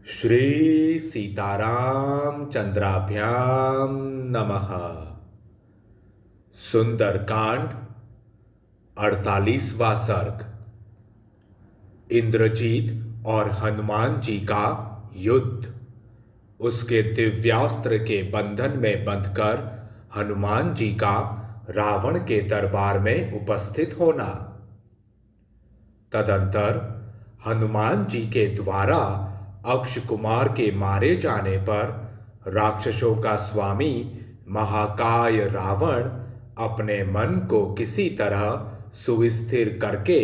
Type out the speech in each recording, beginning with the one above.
श्री सीताराम चंद्राभ्याम नमः। सुंदरकांड 48वां सर्ग। इंद्रजीत और हनुमान जी का युद्ध। उसके दिव्यास्त्र के बंधन में बंधकर हनुमान जी का रावण के दरबार में उपस्थित होना। तदंतर हनुमान जी के द्वारा अक्ष कुमार के मारे जाने पर राक्षसों का स्वामी महाकाय रावण अपने मन को किसी तरह सुस्थिर करके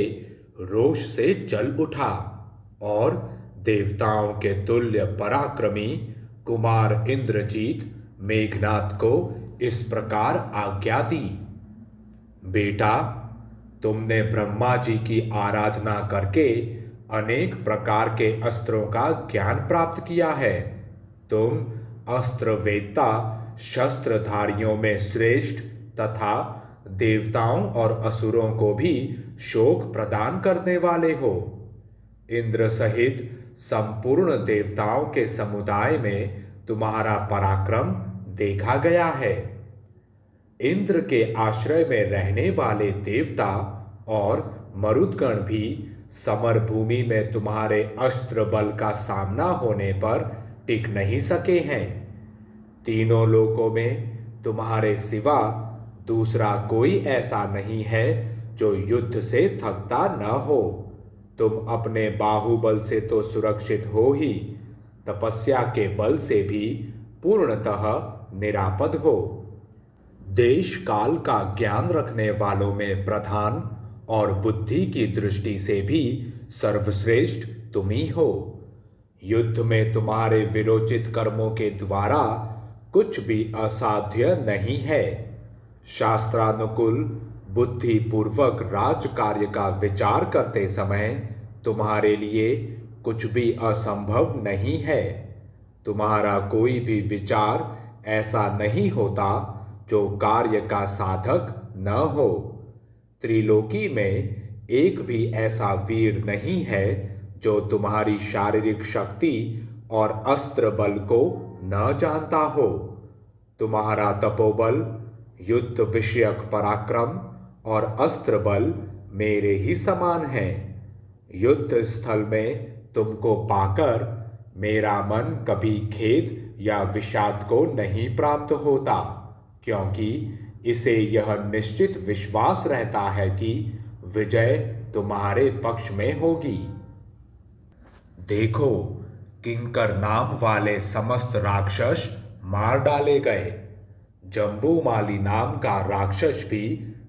रोष से जल उठा और देवताओं के तुल्य पराक्रमी कुमार इंद्रजीत मेघनाथ को इस प्रकार आज्ञा दी। बेटा, तुमने ब्रह्मा जी की आराधना करके अनेक प्रकार के अस्त्रों का ज्ञान प्राप्त किया है। तुम अस्त्रवेत्ता, शस्त्रधारियों में श्रेष्ठ तथा देवताओं और असुरों को भी शोक प्रदान करने वाले हो। इंद्र सहित संपूर्ण देवताओं के समुदाय में तुम्हारा पराक्रम देखा गया है। इंद्र के आश्रय में रहने वाले देवता और मरुदगण भी समर भूमि में तुम्हारे अस्त्र बल का सामना होने पर टिक नहीं सके हैं। तीनों लोकों में तुम्हारे सिवा दूसरा कोई ऐसा नहीं है जो युद्ध से थकता न हो। तुम अपने बाहुबल से तो सुरक्षित हो ही, तपस्या के बल से भी पूर्णतः निरापद हो। देश काल का ज्ञान रखने वालों में प्रधान और बुद्धि की दृष्टि से भी सर्वश्रेष्ठ तुम ही हो। युद्ध में तुम्हारे विरोचित कर्मों के द्वारा कुछ भी असाध्य नहीं है। शास्त्रानुकूल बुद्धिपूर्वक राज कार्य का विचार करते समय तुम्हारे लिए कुछ भी असंभव नहीं है। तुम्हारा कोई भी विचार ऐसा नहीं होता जो कार्य का साधक न हो। त्रिलोकी में एक भी ऐसा वीर नहीं है जो तुम्हारी शारीरिक शक्ति और अस्त्र बल को न जानता हो। तुम्हारा तपोबल, युद्ध विषयक पराक्रम और अस्त्र बल मेरे ही समान हैं। युद्ध स्थल में तुमको पाकर मेरा मन कभी खेद या विषाद को नहीं प्राप्त होता, क्योंकि इसे यह निश्चित विश्वास रहता है कि विजय तुम्हारे पक्ष में होगी। देखो, किंकर नाम वाले समस्त राक्षस मार डाले गए। जम्बूमाली नाम का राक्षस भी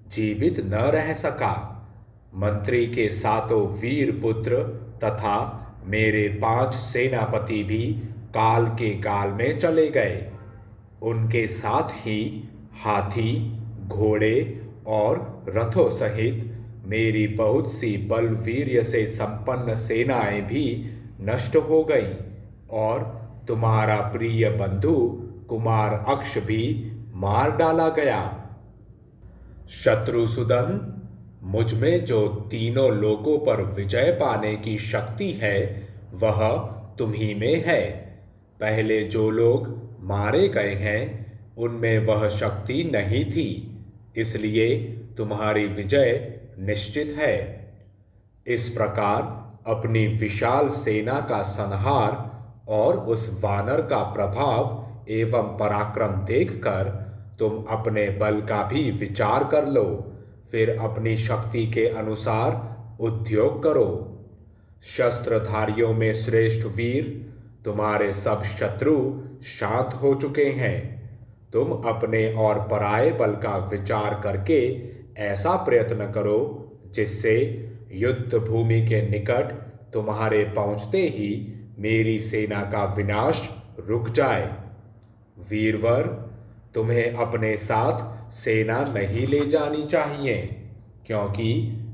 जीवित न रह सका। मंत्री के सातों वीर पुत्र तथा मेरे 5 सेनापति भी काल के गाल में चले गए। उनके साथ ही हाथी, घोड़े और रथों सहित मेरी बहुत सी बलवीर्य से संपन्न सेनाएं भी नष्ट हो गईं और तुम्हारा प्रिय बंधु कुमार अक्ष भी मार डाला गया। शत्रुसूदन, मुझ में जो तीनों लोकों पर विजय पाने की शक्ति है वह तुम्ही में है। पहले जो लोग मारे गए हैं उनमें वह शक्ति नहीं थी, इसलिए तुम्हारी विजय निश्चित है। इस प्रकार अपनी विशाल सेना का संहार और उस वानर का प्रभाव एवं पराक्रम देखकर तुम अपने बल का भी विचार कर लो, फिर अपनी शक्ति के अनुसार उद्योग करो। शस्त्रधारियों में श्रेष्ठ वीर, तुम्हारे सब शत्रु शांत हो चुके हैं। तुम अपने और पराये बल का विचार करके ऐसा प्रयत्न करो जिससे युद्ध भूमि के निकट तुम्हारे पहुंचते ही मेरी सेना का विनाश रुक जाए। वीरवर, तुम्हें अपने साथ सेना नहीं ले जानी चाहिए, क्योंकि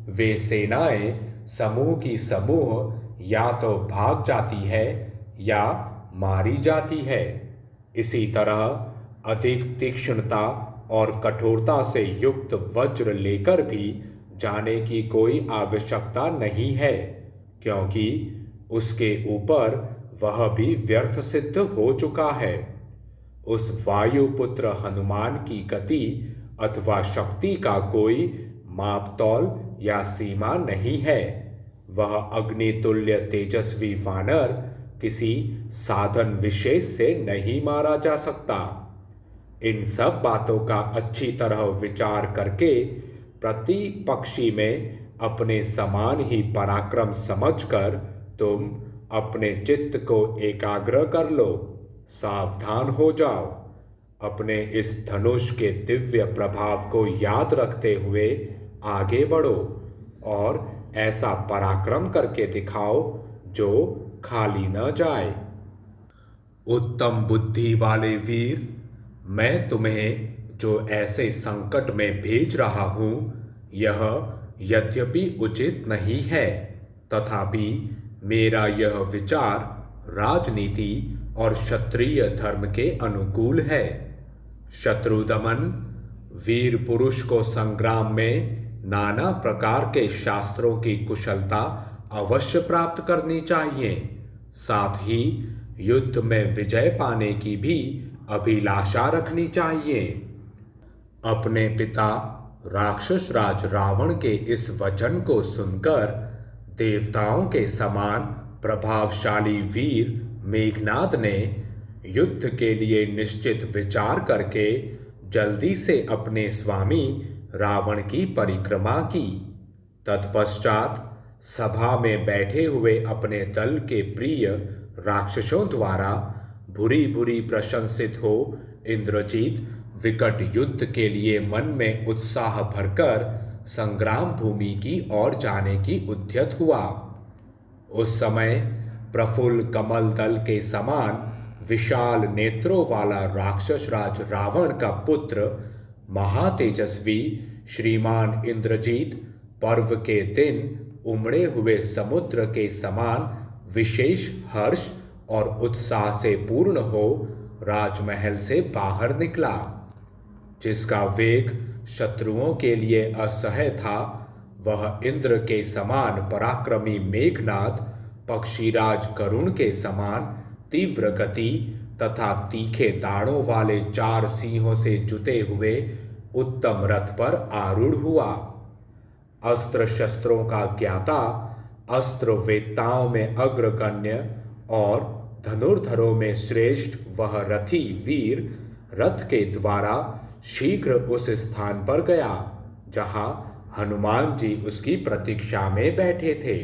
वे सेनाएं समूह की समूह या तो भाग जाती है या मारी जाती है। इसी तरह अधिक तीक्ष्णता और कठोरता से युक्त वज्र लेकर भी जाने की कोई आवश्यकता नहीं है, क्योंकि उसके ऊपर वह भी व्यर्थ सिद्ध हो चुका है। उस वायुपुत्र हनुमान की गति अथवा शक्ति का कोई मापतौल या सीमा नहीं है। वह अग्नितुल्य तेजस्वी वानर किसी साधन विशेष से नहीं मारा जा सकता। इन सब बातों का अच्छी तरह विचार करके प्रति पक्षी में अपने समान ही पराक्रम समझकर तुम अपने चित्त को एकाग्र कर लो। सावधान हो जाओ। अपने इस धनुष के दिव्य प्रभाव को याद रखते हुए आगे बढ़ो और ऐसा पराक्रम करके दिखाओ जो खाली न जाए। उत्तम बुद्धि वाले वीर, मैं तुम्हें जो ऐसे संकट में भेज रहा हूं, यह यद्यपि उचित नहीं है, तथापि मेरा यह विचार राजनीति और क्षत्रिय धर्म के अनुकूल है। शत्रु दमन, वीर पुरुष को संग्राम में नाना प्रकार के शास्त्रों की कुशलता अवश्य प्राप्त करनी चाहिए। साथ ही युद्ध में विजय पाने की भी अभिलाषा रखनी चाहिए। अपने पिता राक्षस राज रावण के इस वचन को सुनकर देवताओं के समान प्रभावशाली वीर मेघनाद ने युद्ध के लिए निश्चित विचार करके जल्दी से अपने स्वामी रावण की परिक्रमा की। तत्पश्चात सभा में बैठे हुए अपने दल के प्रिय राक्षसों द्वारा बुरी बुरी प्रशंसित हो इंद्रजीत विकट युद्ध के लिए मन में उत्साह भरकर संग्राम भूमि की ओर जाने की उद्यत हुआ। उस समय प्रफुल्ल कमल दल के समान विशाल नेत्रों वाला राक्षस राज रावण का पुत्र महातेजस्वी श्रीमान इंद्रजीत पर्व के दिन उमड़े हुए समुद्र के समान विशेष हर्ष और उत्साह से पूर्ण हो राजमहल से बाहर निकला। जिसका वेग शत्रुओं के लिए असह्य था, वह इंद्र के समान पराक्रमी मेघनाद पक्षीराज गरुण के समान तीव्र गति तथा तीखे दाढ़ों वाले 4 सिंहों से जुते हुए उत्तम रथ पर आरूढ़ हुआ। अस्त्र शस्त्रों का ज्ञाता, अस्त्र वेत्ताओं में अग्रगण्य और धनुर्धरों में श्रेष्ठ वह रथी वीर रथ के द्वारा शीघ्र उस स्थान पर गया जहां हनुमान जी उसकी प्रतीक्षा में बैठे थे।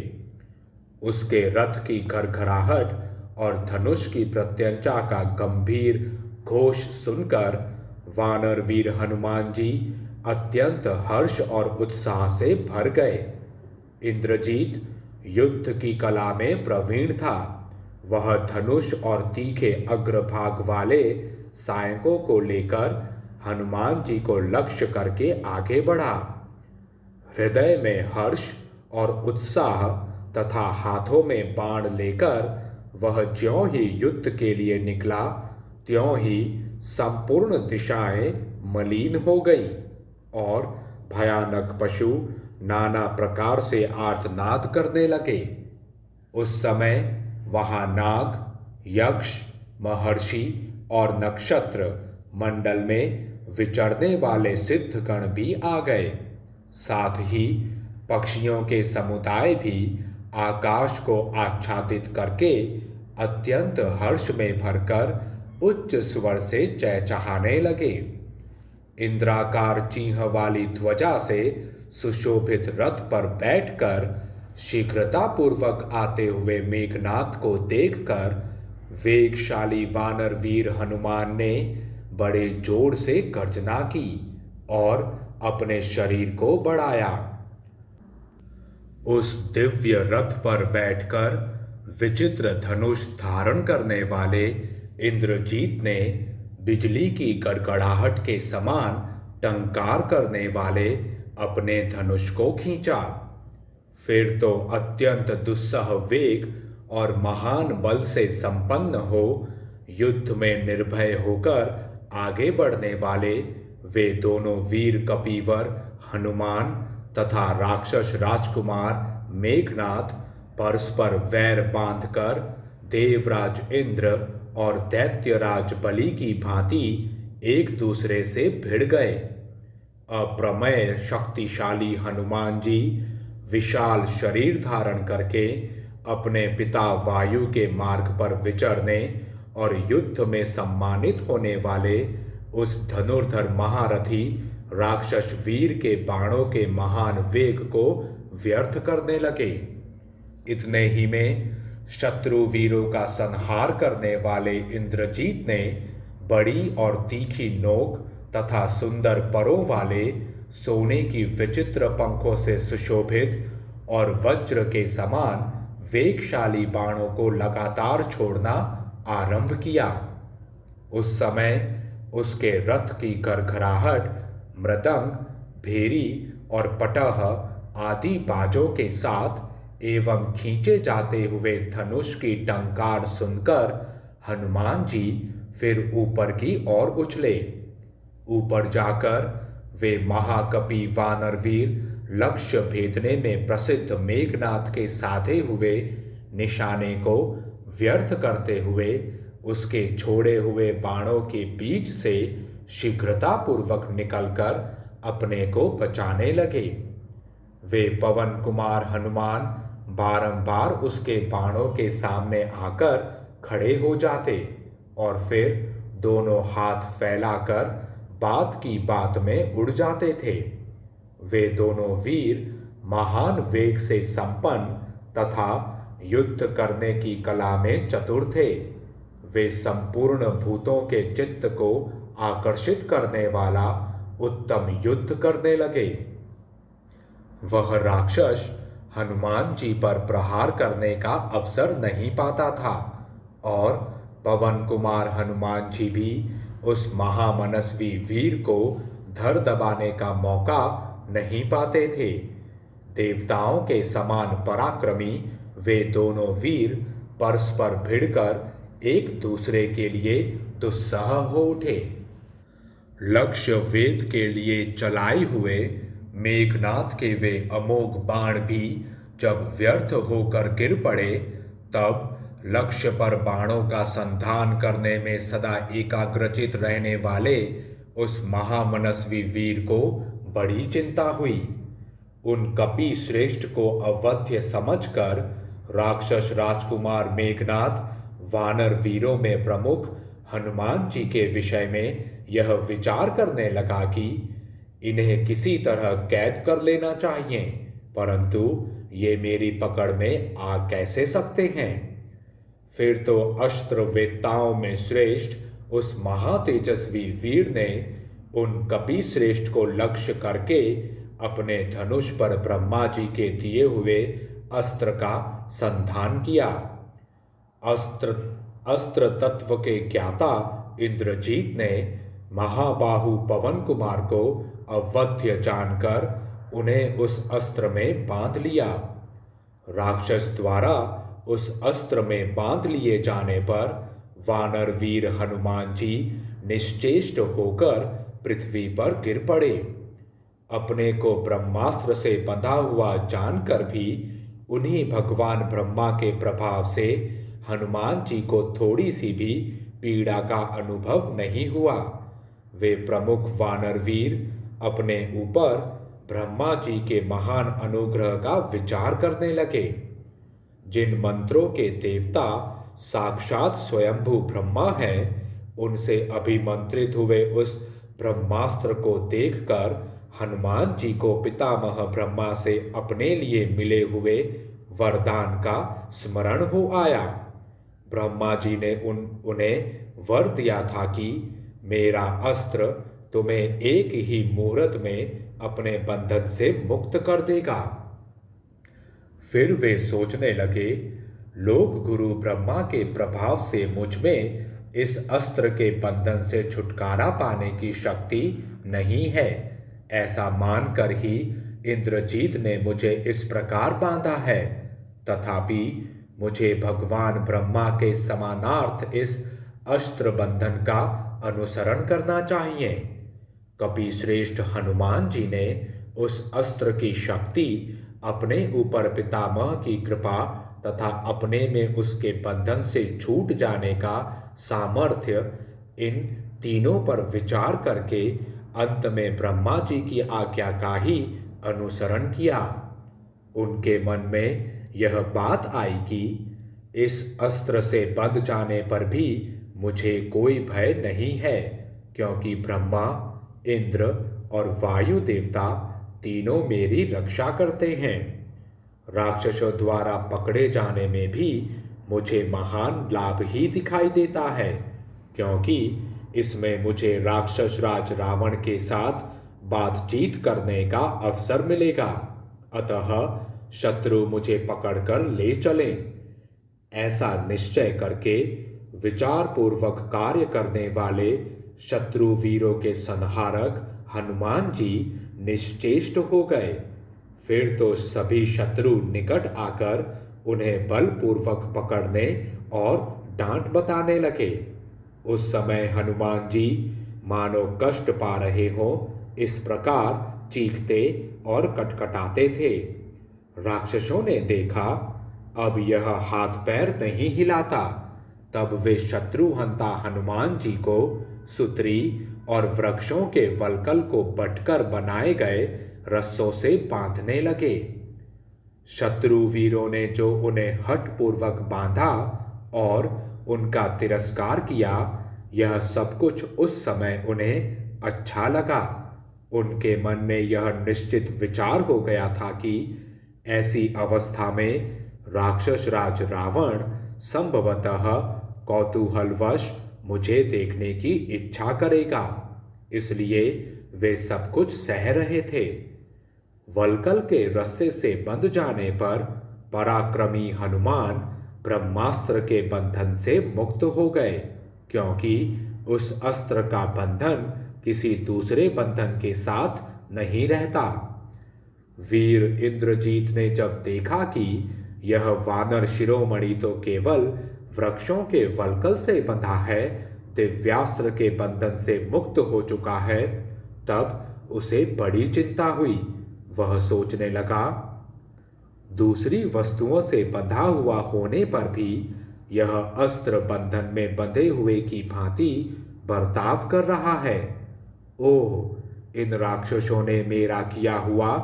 उसके रथ की घरघराहट और धनुष की प्रत्यंचा का गंभीर घोष सुनकर वानर वीर हनुमान जी अत्यंत हर्ष और उत्साह से भर गए। इंद्रजीत युद्ध की कला में प्रवीण था। वह धनुष और तीखे अग्रभाग वाले सायकों को लेकर हनुमान जी को लक्ष्य करके आगे बढ़ा। हृदय में हर्ष और उत्साह तथा हाथों में बाण लेकर वह ज्यों ही युद्ध के लिए निकला, त्यों ही संपूर्ण दिशाएं मलिन हो गई और भयानक पशु नाना प्रकार से आर्तनाद करने लगे। उस समय वहां नाग, यक्ष, महर्षि और नक्षत्र मंडल में विचरने वाले सिद्धगण भी आ गए। साथ ही पक्षियों के समुदाय भी आकाश को आच्छादित करके अत्यंत हर्ष में भरकर उच्च स्वर से चहचहाने लगे। इंद्राकार चिन्ह वाली ध्वजा से सुशोभित रथ पर बैठकर शीघ्रतापूर्वक आते हुए मेघनाद को देखकर वेगशाली वानर वीर हनुमान ने बड़े जोर से गर्जना की और अपने शरीर को बढ़ाया। उस दिव्य रथ पर बैठकर विचित्र धनुष धारण करने वाले इंद्रजीत ने बिजली की गड़गड़ाहट के समान टंकार करने वाले अपने धनुष को खींचा। फिर तो अत्यंत दुस्सह वेग और महान बल से संपन्न हो युद्ध में निर्भय होकर आगे बढ़ने वाले वे दोनों वीर कपीवर हनुमान तथा राक्षस राजकुमार मेघनाद परस्पर वैर बांधकर देवराज इंद्र और दैत्यराज बलि की भांति एक दूसरे से भिड़ गए। अप्रमेय शक्तिशाली हनुमान जी विशाल शरीर धारण करके अपने पिता वायु के मार्ग पर विचरने और युद्ध में सम्मानित होने वाले उस धनुर्धर महारथी राक्षस वीर के बाणों के महान वेग को व्यर्थ करने लगे। इतने ही में शत्रु वीरों का संहार करने वाले इंद्रजीत ने बड़ी और तीखी नोक तथा सुंदर परों वाले सोने की विचित्र पंखों से सुशोभित और वज्र के समान वेगशाली बाणों को लगातार छोड़ना आरंभ किया। उस समय उसके रथ की घरघराहट मृदंग, भेरी और पटह आदि बाजों के साथ एवं खींचे जाते हुए धनुष की टंकार सुनकर हनुमान जी फिर ऊपर की ओर उछले। ऊपर जाकर वे महाकपि वानरवीर लक्ष्य भेदने में प्रसिद्ध मेघनाथ के साधे हुए निशाने को व्यर्थ करते हुए उसके छोड़े हुए बाणों के बीच से शीघ्रतापूर्वक निकलकर अपने को बचाने लगे। वे पवन कुमार हनुमान बारंबार उसके बाणों के सामने आकर खड़े हो जाते और फिर दोनों हाथ फैलाकर बात की बात में उड़ जाते थे। वे दोनों वीर महान वेग से संपन्न तथा युद्ध करने की कला में चतुर थे। वे संपूर्ण भूतों के चित्त को आकर्षित करने वाला उत्तम युद्ध करने लगे। वह राक्षस हनुमान जी पर प्रहार करने का अवसर नहीं पाता था और पवन कुमार हनुमान जी भी उस महामनस्वी वीर को धर दबाने का मौका नहीं पाते थे। देवताओं के समान पराक्रमी वे दोनों वीर परस्पर भिड़कर एक दूसरे के लिए दुस्सह हो उठे। लक्ष्य वेद के लिए चलाए हुए मेघनाथ के वे अमोघ बाण भी जब व्यर्थ होकर गिर पड़े, तब लक्ष्य पर बाणों का संधान करने में सदा एकाग्रचित रहने वाले उस महामनस्वी वीर को बड़ी चिंता हुई। उन कपि श्रेष्ठ को अवध्य समझकर राक्षस राजकुमार मेघनाथ वानर वीरों में प्रमुख हनुमान जी के विषय में यह विचार करने लगा कि इन्हें किसी तरह कैद कर लेना चाहिए, परंतु ये मेरी पकड़ में आ कैसे सकते हैं। फिर तो अस्त्र वेत्ताओं में श्रेष्ठ उस महातेजस्वी वीर ने उन कपि श्रेष्ठ को लक्ष्य करके अपने धनुष पर ब्रह्मा जी के दिए हुए अस्त्र का संधान किया। अस्त्र तत्व के ज्ञाता इंद्रजीत ने महाबाहु पवन कुमार को अवध्य जानकर उन्हें उस अस्त्र में बांध लिया। राक्षस द्वारा उस अस्त्र में बांध लिए जाने पर वानर वीर हनुमान जी निश्चेष्ट होकर पृथ्वी पर गिर पड़े। अपने को ब्रह्मास्त्र से बंधा हुआ जानकर भी उन्हीं भगवान ब्रह्मा के प्रभाव से हनुमान जी को थोड़ी सी भी पीड़ा का अनुभव नहीं हुआ। वे प्रमुख वानर वीर अपने ऊपर ब्रह्मा जी के महान अनुग्रह का विचार करने लगे। जिन मंत्रों के देवता साक्षात स्वयंभू ब्रह्मा हैं, उनसे अभिमंत्रित हुए उस ब्रह्मास्त्र को देखकर हनुमान जी को पितामह ब्रह्मा से अपने लिए मिले हुए वरदान का स्मरण हो आया। ब्रह्मा जी ने उन्हें वर दिया था कि मेरा अस्त्र तुम्हें एक ही मुहूर्त में अपने बंधन से मुक्त कर देगा। फिर वे सोचने लगे, लोक गुरु ब्रह्मा के प्रभाव से मुझ में इस अस्त्र के बंधन से छुटकारा पाने की शक्ति नहीं है। ऐसा मानकर ही इंद्रजीत ने मुझे इस प्रकार बांधा है। तथापि मुझे भगवान ब्रह्मा के समानार्थ इस अस्त्र बंधन का अनुसरण करना चाहिए। कपि श्रेष्ठ हनुमान जी ने उस अस्त्र की शक्ति अपने ऊपर पितामह की कृपा तथा अपने में उसके बंधन से छूट जाने का सामर्थ्य, इन तीनों पर विचार करके अंत में ब्रह्मा जी की आज्ञा का ही अनुसरण किया। उनके मन में यह बात आई कि इस अस्त्र से बंध जाने पर भी मुझे कोई भय नहीं है, क्योंकि ब्रह्मा, इंद्र और वायु देवता तीनों मेरी रक्षा करते हैं। राक्षसों द्वारा पकड़े जाने में भी मुझे महान लाभ ही दिखाई देता है, क्योंकि इसमें मुझे राक्षस राज रावण के साथ बातचीत करने का अवसर मिलेगा। अतः शत्रु मुझे पकड़कर ले चलें। ऐसा निश्चय करके विचार पूर्वक कार्य करने वाले शत्रु वीरों के संहारक हनुमान जी निश्चेष्ट हो गए। फिर तो सभी शत्रु निकट आकर उन्हें बलपूर्वक पकड़ने और डांट बताने लगे। उस समय हनुमान जी मानो कष्ट पा रहे हो इस प्रकार चीखते और कटकटाते थे। राक्षसों ने देखा अब यह हाथ पैर नहीं हिलाता, तब वे शत्रुहंता हनुमान जी को सुतरी और वृक्षों के वल्कल को बटकर बनाए गए रस्सों से बांधने लगे। शत्रु वीरों ने जो उन्हें हठपूर्वक बांधा और उनका तिरस्कार किया, यह सब कुछ उस समय उन्हें अच्छा लगा। उनके मन में यह निश्चित विचार हो गया था कि ऐसी अवस्था में राक्षस राज रावण संभवतः कौतूहलवश मुझे देखने की इच्छा करेगा, इसलिए वे सब कुछ सह रहे थे। वल्कल के रस्से से बंध जाने पर पराक्रमी हनुमान ब्रह्मास्त्र के बंधन से मुक्त हो गए, क्योंकि उस अस्त्र का बंधन किसी दूसरे बंधन के साथ नहीं रहता। वीर इंद्रजीत ने जब देखा कि यह वानर शिरोमणि तो केवल वृक्षों के वल्कल से बंधा है, दिव्यास्त्र के बंधन से मुक्त हो चुका है, तब उसे बड़ी चिंता हुई। वह सोचने लगा, दूसरी वस्तुओं से बंधा हुआ होने पर भी यह अस्त्र बंधन में बंधे हुए की भांति बर्ताव कर रहा है। ओह, इन राक्षसों ने मेरा किया हुआ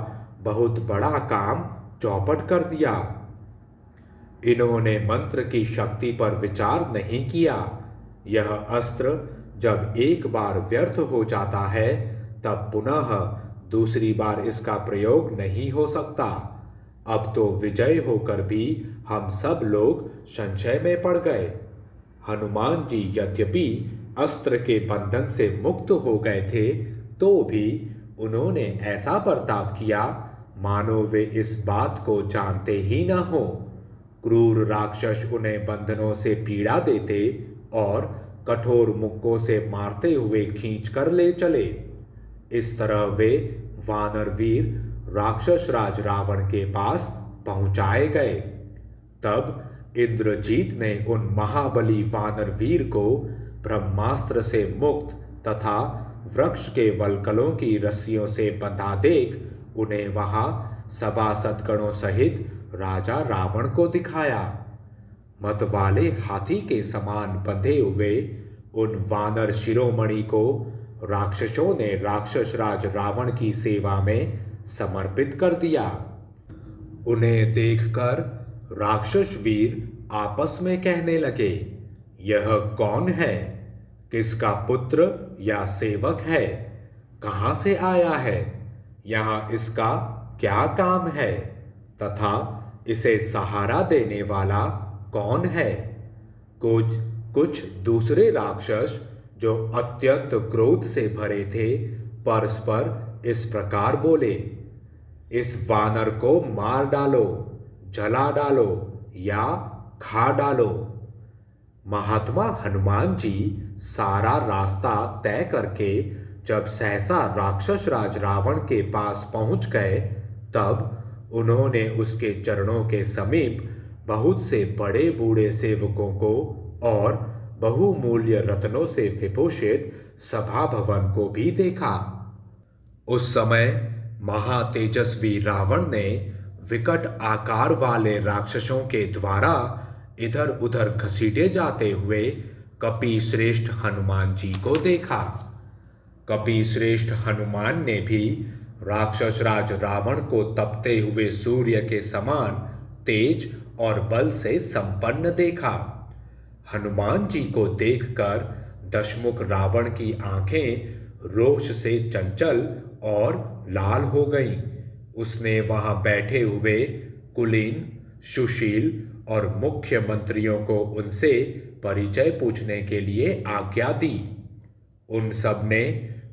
बहुत बड़ा काम चौपट कर दिया। इन्होंने मंत्र की शक्ति पर विचार नहीं किया। यह अस्त्र जब एक बार व्यर्थ हो जाता है, तब पुनः दूसरी बार इसका प्रयोग नहीं हो सकता। अब तो विजय होकर भी हम सब लोग संशय में पड़ गए। हनुमान जी यद्यपि अस्त्र के बंधन से मुक्त हो गए थे, तो भी उन्होंने ऐसा बर्ताव किया मानो वे इस बात को जानते ही न हो। क्रूर राक्षस उन्हें बंधनों से पीड़ा देते और कठोर मुक्कों से मारते हुए खींच कर ले चले। इस तरह वे वानर वीर राक्षस राज रावण के पास पहुंचाए गए। तब इंद्रजीत ने उन महाबली वानर वीर को ब्रह्मास्त्र से मुक्त तथा वृक्ष के वल्कलों की रस्सियों से बंधा देख उन्हें वहां सभासदगणों सहित राजा रावण को दिखाया। मतवाले हाथी के समान बंधे हुए उन वानर शिरोमणि को राक्षसों ने राक्षस राज रावण की सेवा में समर्पित कर दिया। उन्हें देखकर राक्षस वीर आपस में कहने लगे, यह कौन है? किसका पुत्र या सेवक है? कहाँ से आया है? यहाँ इसका क्या काम है? तथा इसे सहारा देने वाला कौन है? कुछ दूसरे राक्षस जो अत्यंत क्रोध से भरे थे, परस्पर इस प्रकार बोले, इस वानर को मार डालो, जला डालो या खा डालो। महात्मा हनुमान जी सारा रास्ता तय करके जब सहसा राक्षस राज रावण के पास पहुंच गए, तब उन्होंने उसके चरणों के समीप बहुत से बड़े बूढ़े सेवकों को और बहुमूल्य रत्नों से विभूषित सभा भवन को भी देखा। उस समय महातेजस्वी रावण ने विकट आकार वाले राक्षसों के द्वारा इधर उधर घसीटे जाते हुए कपि श्रेष्ठ हनुमान जी को देखा। कपि श्रेष्ठ हनुमान ने भी राक्षस राज रावण को तपते हुए सूर्य के समान तेज और बल से संपन्न देखा। हनुमान जी को देखकर दशमुख रावण की आंखें रोष से चंचल और लाल हो गईं। उसने वहां बैठे हुए कुलीन, सुशील और मुख्य मंत्रियों को उनसे परिचय पूछने के लिए आज्ञा दी। उन सब ने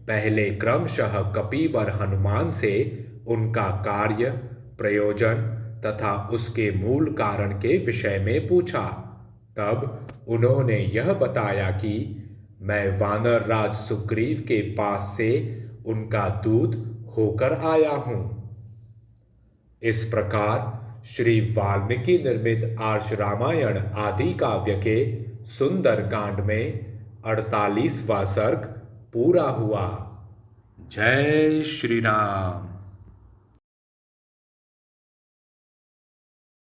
पहले क्रमशः कपिवर हनुमान से उनका कार्य, प्रयोजन तथा उसके मूल कारण के विषय में पूछा। तब उन्होंने यह बताया कि मैं वानर राज सुग्रीव के पास से उनका दूत होकर आया हूं। इस प्रकार श्री वाल्मीकि निर्मित आर्ष रामायण आदि काव्य के सुंदर कांड में 48वां सर्ग पूरा हुआ। जय श्री राम।